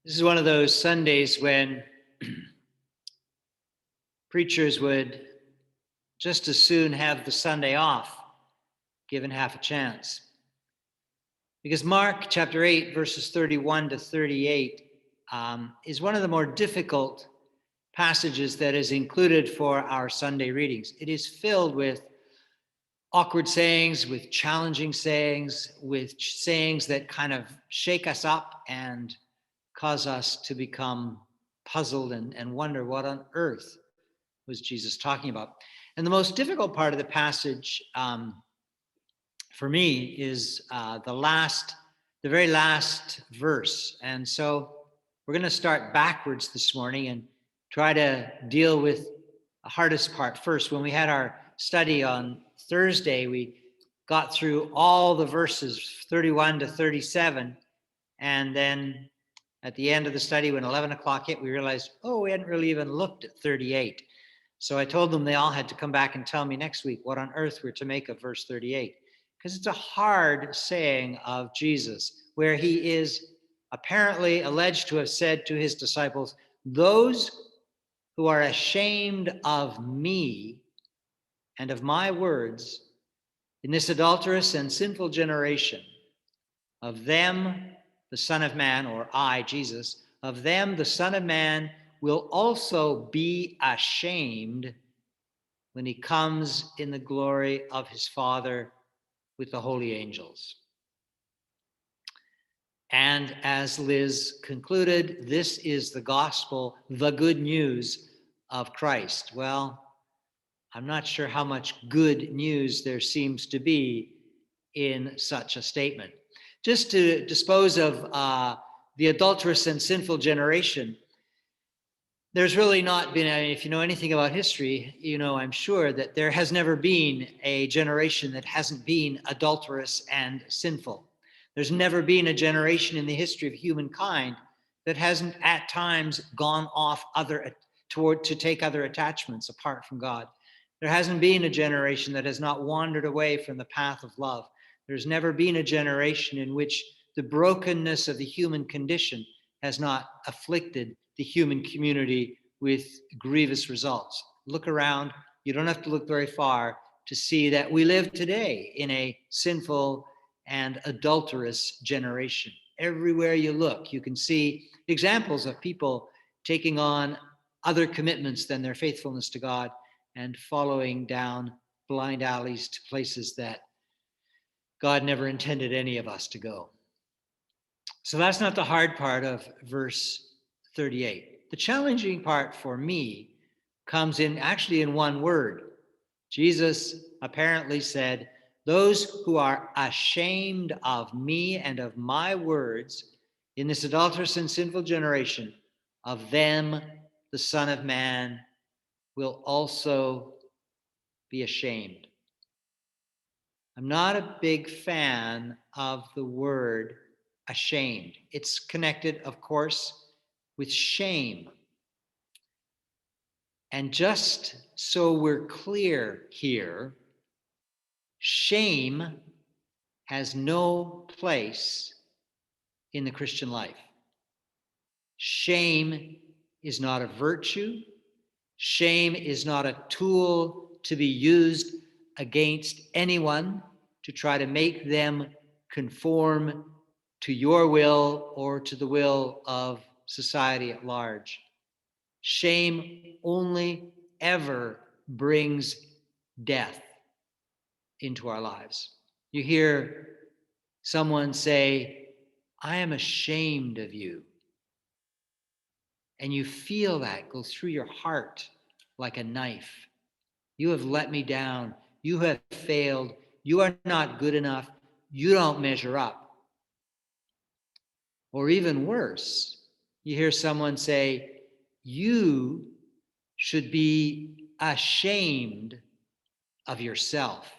This is one of those Sundays when preachers would just as soon have the Sunday off, given half a chance. Because Mark chapter 8, verses 31 to 38 is one of the more difficult passages that is included for our Sunday readings. It is filled with awkward sayings, with challenging sayings, with sayings that kind of shake us up and cause us to become puzzled and wonder what on earth was Jesus talking about. And the most difficult part of the passage for me is the very last verse. And so we're going to start backwards this morning and try to deal with the hardest part first. When we had our study on Thursday, we got through all the verses 31 to 37, and then at the end of the study, when 11 o'clock hit, we realized, we hadn't really even looked at 38. So I told them they all had to come back and tell me next week what on earth we're to make of verse 38. Because it's a hard saying of Jesus, where he is apparently alleged to have said to his disciples, those who are ashamed of me and of my words in this adulterous and sinful generation, of them the Son of Man, or I, Jesus, of them the Son of Man will also be ashamed when he comes in the glory of his Father with the holy angels. And as Liz concluded, this is the gospel, the good news of Christ. Well, I'm not sure how much good news there seems to be in such a statement. Just to dispose of the adulterous and sinful generation, there's really not been, if you know anything about history, I'm sure that there has never been a generation that hasn't been adulterous and sinful. There's never been a generation in the history of humankind that hasn't at times gone off to take other attachments apart from God. There hasn't been a generation that has not wandered away from the path of love. There's never been a generation in which the brokenness of the human condition has not afflicted the human community with grievous results. Look around. You don't have to look very far to see that we live today in a sinful and adulterous generation. Everywhere you look, you can see examples of people taking on other commitments than their faithfulness to God and following down blind alleys to places that God never intended any of us to go. So that's not the hard part of verse 38. The challenging part for me comes in one word. Jesus apparently said, those who are ashamed of me and of my words in this adulterous and sinful generation, of them the Son of Man will also be ashamed. I'm not a big fan of the word ashamed. It's connected, of course, with shame. And just so we're clear here, shame has no place in the Christian life. Shame is not a virtue. Shame is not a tool to be used against anyone to try to make them conform to your will or to the will of society at large. Shame only ever brings death into our lives. You hear someone say, I am ashamed of you. And you feel that go through your heart like a knife. You have let me down. You have failed. You are not good enough. You don't measure up. Or even worse, you hear someone say, you should be ashamed of yourself.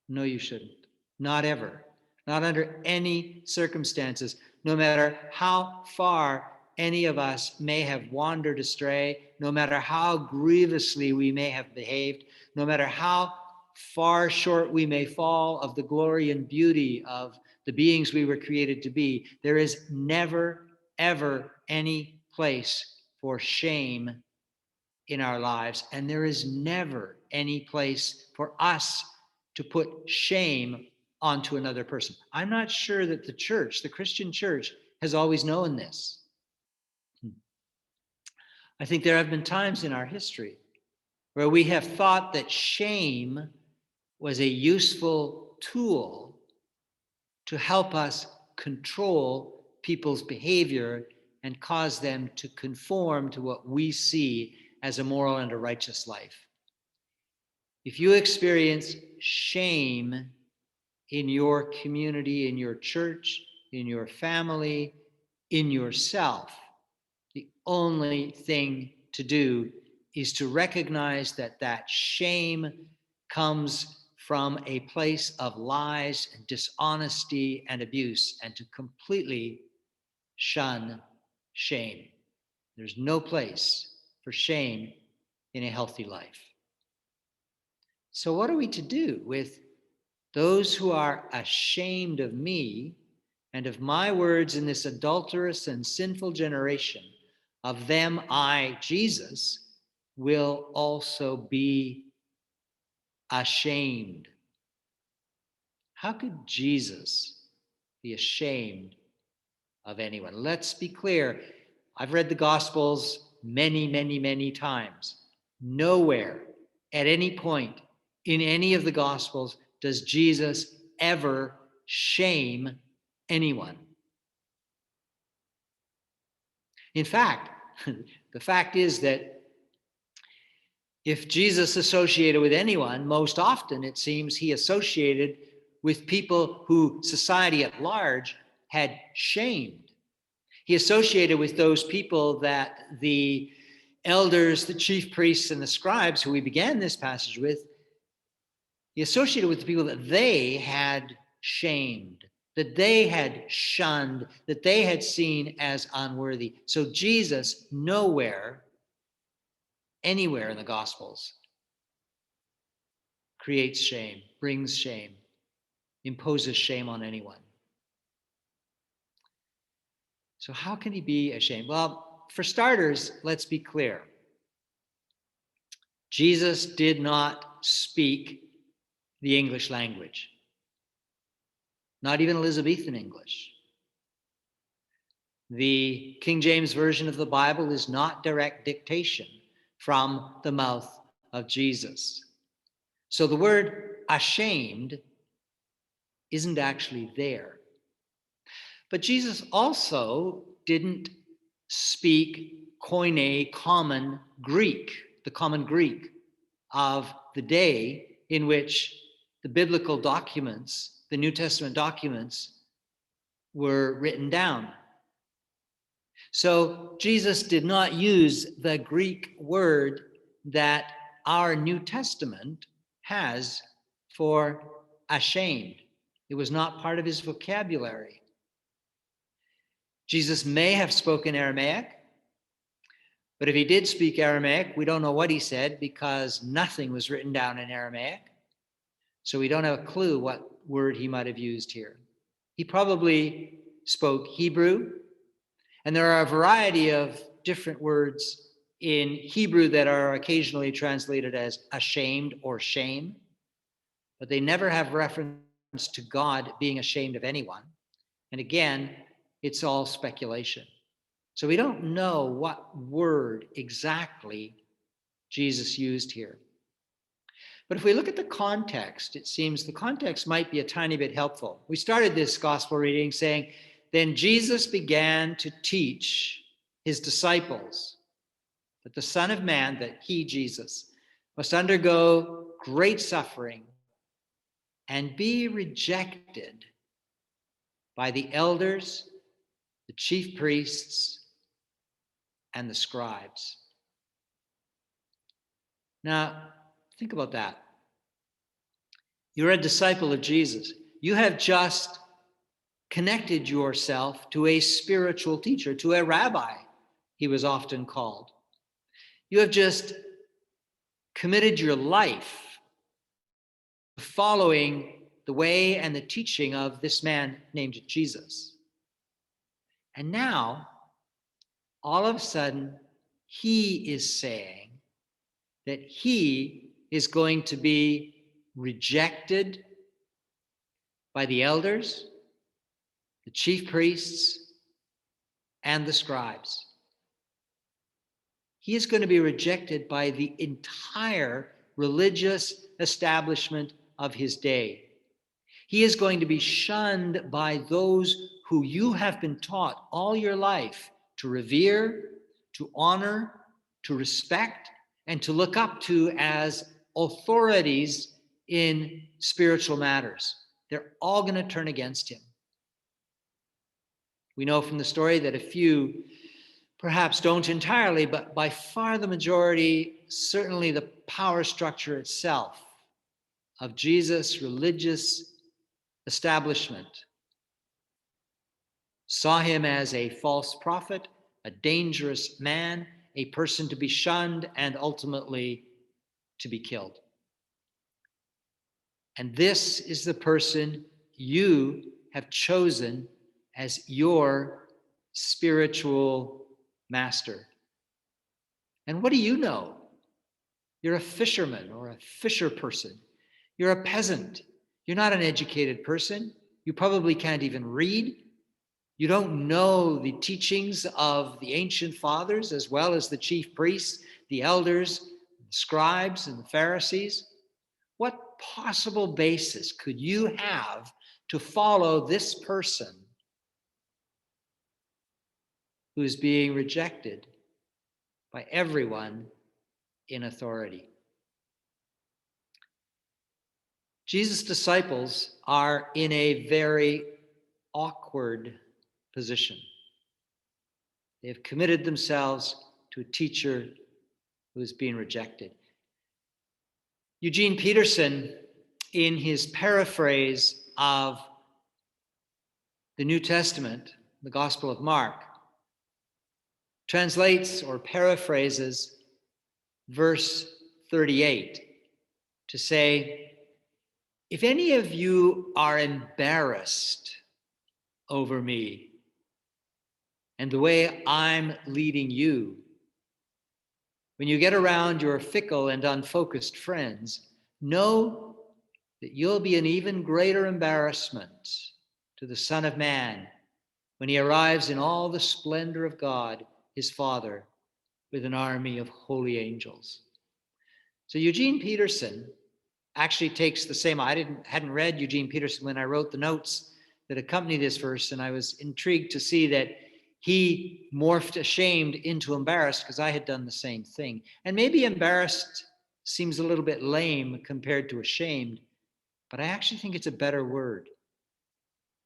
No, you shouldn't. Not ever. Not under any circumstances. No matter how far any of us may have wandered astray, no matter how grievously we may have behaved, no matter how far short we may fall of the glory and beauty of the beings we were created to be, there is never ever any place for shame in our lives, and there is never any place for us to put shame onto another person. I'm not sure that the church, the Christian church, has always known this. I think there have been times in our history where we have thought that shame was a useful tool to help us control people's behavior and cause them to conform to what we see as a moral and a righteous life. If you experience shame in your community, in your church, in your family, in yourself, the only thing to do is to recognize that that shame comes from a place of lies and dishonesty and abuse, and to completely shun shame. There's no place for shame in a healthy life. So, what are we to do with those who are ashamed of me and of my words in this adulterous and sinful generation? Of them I, Jesus, will also be ashamed. How could Jesus be ashamed of anyone? Let's be clear. I've read the Gospels many, many, many times. Nowhere at any point in any of the Gospels does Jesus ever shame anyone. In fact, the fact is that if Jesus associated with anyone, most often it seems he associated with people who society at large had shamed. He associated with those people that the elders, the chief priests, and the scribes, who we began this passage with, he associated with the people that they had shamed, that they had shunned, that they had seen as unworthy. So Jesus, nowhere, anywhere in the Gospels, creates shame, brings shame, imposes shame on anyone. So how can he be ashamed? Well, for starters, let's be clear. Jesus did not speak the English language, not even Elizabethan English. The King James Version of the Bible is not direct dictation from the mouth of Jesus. So the word ashamed isn't actually there. But Jesus also didn't speak Koine, common Greek, the common Greek of the day in which the biblical documents, the New Testament documents, were written down. So Jesus did not use the Greek word that our New Testament has for ashamed. It was not part of his vocabulary. Jesus may have spoken Aramaic, but if he did speak Aramaic, we don't know what he said because nothing was written down in Aramaic. So we don't have a clue what word he might have used here. He probably spoke Hebrew, and there are a variety of different words in Hebrew that are occasionally translated as ashamed or shame, but they never have reference to God being ashamed of anyone. And again, it's all speculation. So we don't know what word exactly Jesus used here. But if we look at the context, it seems the context might be a tiny bit helpful. We started this gospel reading saying, then Jesus began to teach his disciples that the Son of Man, that he, Jesus, must undergo great suffering and be rejected by the elders, the chief priests, and the scribes. Now, think about that. You're a disciple of Jesus. You have just connected yourself to a spiritual teacher, to a rabbi, he was often called. You have just committed your life to following the way and the teaching of this man named Jesus. And now all of a sudden, he is saying that he is going to be rejected by the elders, the chief priests, and the scribes. He is going to be rejected by the entire religious establishment of his day. He is going to be shunned by those who you have been taught all your life to revere, to honor, to respect, and to look up to as authorities in spiritual matters. They're all going to turn against him. We know from the story that a few perhaps don't entirely, but by far the majority, certainly the power structure itself of Jesus' religious establishment, saw him as a false prophet, a dangerous man, a person to be shunned, and ultimately to be killed. And this is the person you have chosen as your spiritual master. And what do you know? You're a fisherman or a fisher person. You're a peasant. You're not an educated person. You probably can't even read. You don't know the teachings of the ancient fathers as well as the chief priests, the elders, the scribes, and the Pharisees. What possible basis could you have to follow this person who is being rejected by everyone in authority? Jesus' disciples are in a very awkward position. They have committed themselves to a teacher who is being rejected. Eugene Peterson, in his paraphrase of the New Testament, the Gospel of Mark, translates or paraphrases verse 38 to say, if any of you are embarrassed over me and the way I'm leading you, when you get around your fickle and unfocused friends, know that you'll be an even greater embarrassment to the Son of Man when he arrives in all the splendor of God, his Father, with an army of holy angels. So Eugene Peterson actually takes the same. I hadn't read Eugene Peterson when I wrote the notes that accompany this verse, and I was intrigued to see that he morphed ashamed into embarrassed, because I had done the same thing. And maybe embarrassed seems a little bit lame compared to ashamed, but I actually think it's a better word,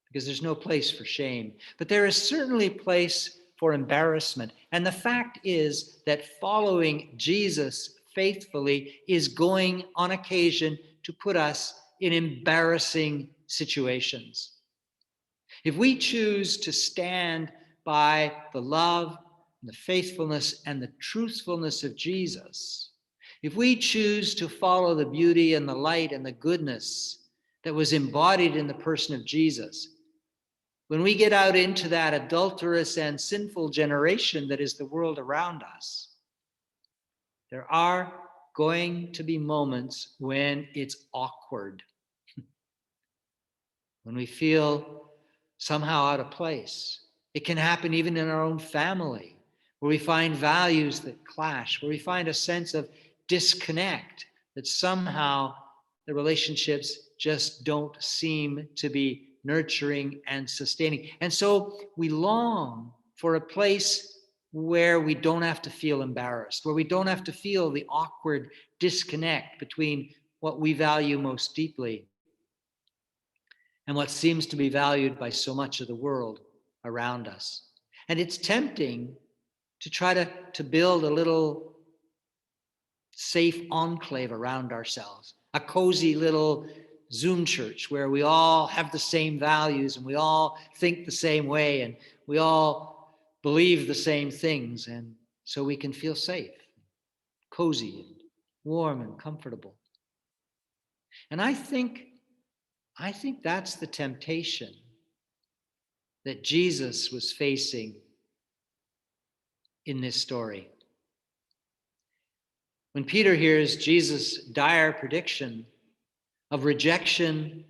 because there's no place for shame. But there is certainly place for embarrassment. And the fact is that following Jesus faithfully is going on occasion to put us in embarrassing situations. If we choose to stand by the love and the faithfulness and the truthfulness of Jesus, if we choose to follow the beauty and the light and the goodness that was embodied in the person of Jesus, when we get out into that adulterous and sinful generation that is the world around us, there are going to be moments when it's awkward, when we feel somehow out of place. It can happen even in our own family, where we find values that clash, where we find a sense of disconnect, that somehow the relationships just don't seem to be nurturing and sustaining. And so we long for a place where we don't have to feel embarrassed, where we don't have to feel the awkward disconnect between what we value most deeply and what seems to be valued by so much of the world around us. And it's tempting to try to build a little safe enclave around ourselves, a cozy little Zoom church where we all have the same values and we all think the same way and we all believe the same things, and so we can feel safe, cozy, and warm and comfortable. And I think that's the temptation that Jesus was facing in this story. When Peter hears Jesus' dire prediction of rejection,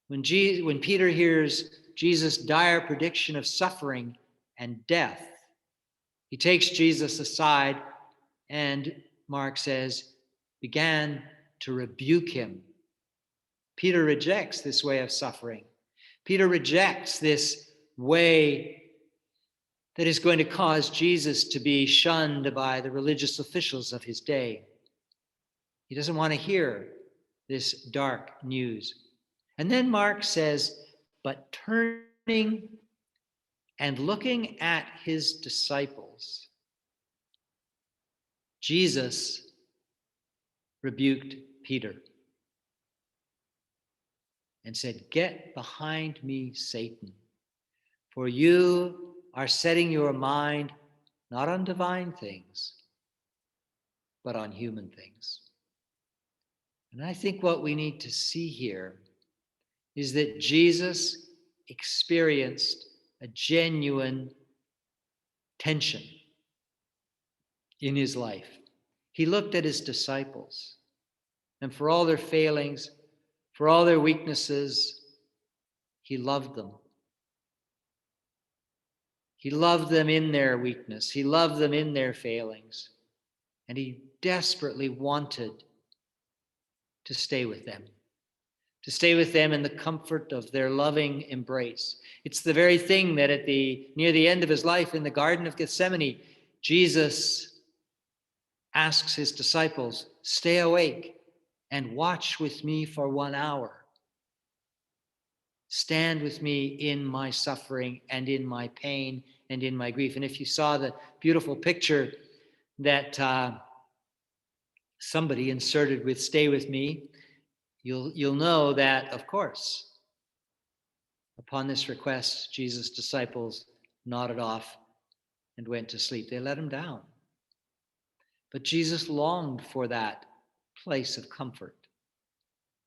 when Peter hears Jesus' dire prediction of suffering and death, he takes Jesus aside and, Mark says, began to rebuke him. Peter rejects this way of suffering. Peter rejects this way that is going to cause Jesus to be shunned by the religious officials of his day. He doesn't want to hear this dark news. And then Mark says, but turning and looking at his disciples, Jesus rebuked Peter and said, "Get behind me, Satan, for you are setting your mind not on divine things, but on human things." And I think what we need to see here is that Jesus experienced a genuine tension in his life. He looked at his disciples, and for all their failings, for all their weaknesses, he loved them. He loved them in their weakness. He loved them in their failings. And he desperately wanted to stay with them, in the comfort of their loving embrace. It's the very thing that near the end of his life in the Garden of Gethsemane, Jesus asks his disciples, "Stay awake and watch with me for 1 hour. Stand with me in my suffering and in my pain and in my grief." And if you saw the beautiful picture that somebody inserted with "Stay with me," you'll know that, of course, upon this request, Jesus' disciples nodded off and went to sleep. They let him down. But Jesus longed for that place of comfort,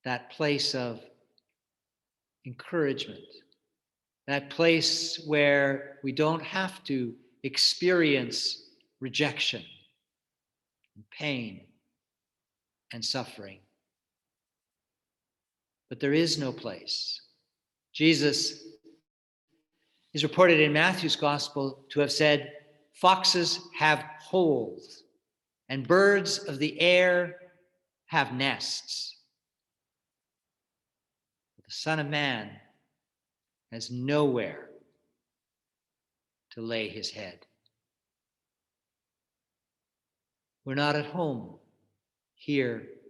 that place of encouragement, that place where we don't have to experience rejection and pain and suffering. But there is no place. Jesus is reported in Matthew's gospel to have said, "Foxes have holes, and birds of the air have nests. But the Son of Man has nowhere to lay his head." We're not at home here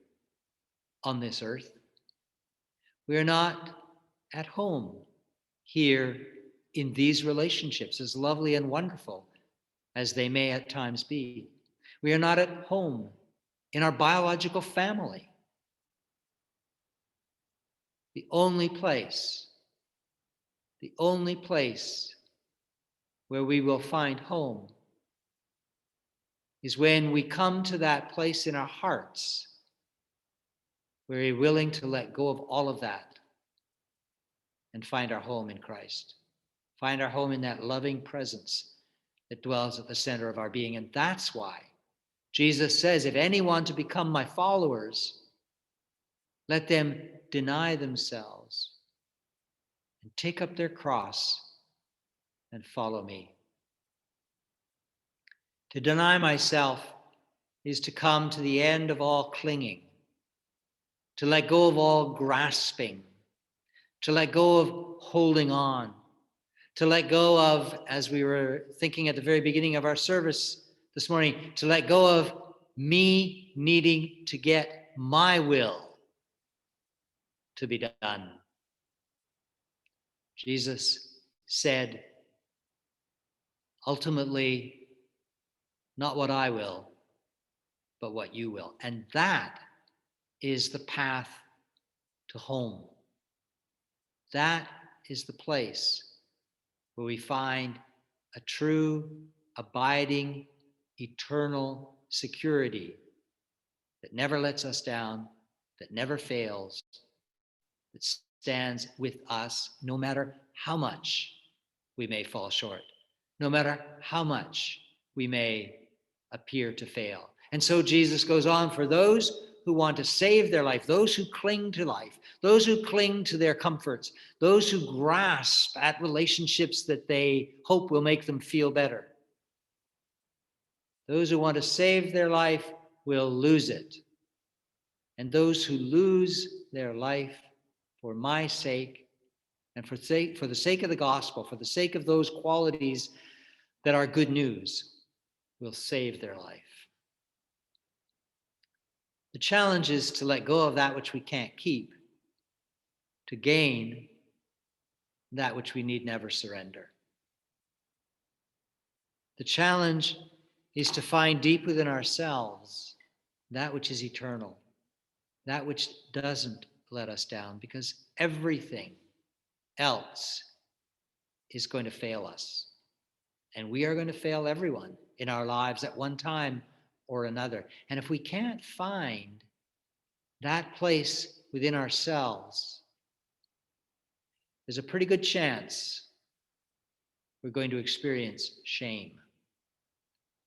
on this earth. We are not at home here in these relationships, as lovely and wonderful as they may at times be. We are not at home in our biological family. The only place where we will find home is when we come to that place in our hearts where we're willing to let go of all of that and find our home in Christ. Find our home in that loving presence that dwells at the center of our being. And that's why Jesus says, if any want to become my followers, let them deny themselves and take up their cross and follow me. To deny myself is to come to the end of all clinging, to let go of all grasping, to let go of holding on, to let go of, as we were thinking at the very beginning of our service this morning, to let go of me needing to get my will to be done. Jesus said, ultimately, not what I will, but what you will. And that is the path to home. That is the place where we find a true, abiding, eternal security that never lets us down, that never fails, that stands with us no matter how much we may fall short, no matter how much we may appear to fail. And so Jesus goes on, for those who want to save their life, those who cling to life, those who cling to their comforts, those who grasp at relationships that they hope will make them feel better. Those who want to save their life will lose it. And those who lose their life for my sake and for the sake of the gospel, for the sake of those qualities that are good news, will save their life. The challenge is to let go of that which we can't keep, to gain that which we need never surrender. The challenge is to find deep within ourselves that which is eternal, that which doesn't let us down, because everything else is going to fail us. And we are going to fail everyone in our lives at one time or another. And if we can't find that place within ourselves, there's a pretty good chance we're going to experience shame.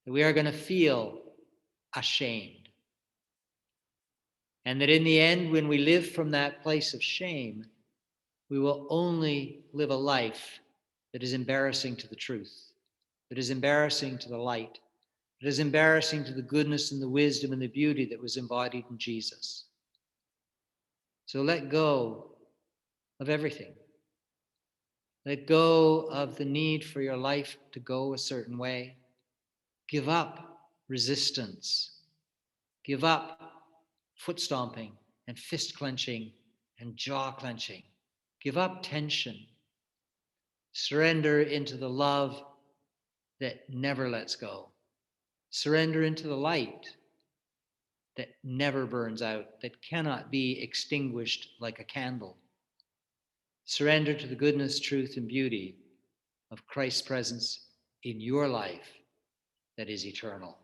That we are going to feel ashamed. And that in the end, when we live from that place of shame, we will only live a life that is embarrassing to the truth, that is embarrassing to the light, that is embarrassing to the goodness and the wisdom and the beauty that was embodied in Jesus. So let go of everything. Let go of the need for your life to go a certain way. Give up resistance. Give up foot stomping and fist clenching and jaw clenching. Give up tension. Surrender into the love that never lets go. Surrender into the light that never burns out, that cannot be extinguished like a candle. Surrender to the goodness, truth, and beauty of Christ's presence in your life that is eternal.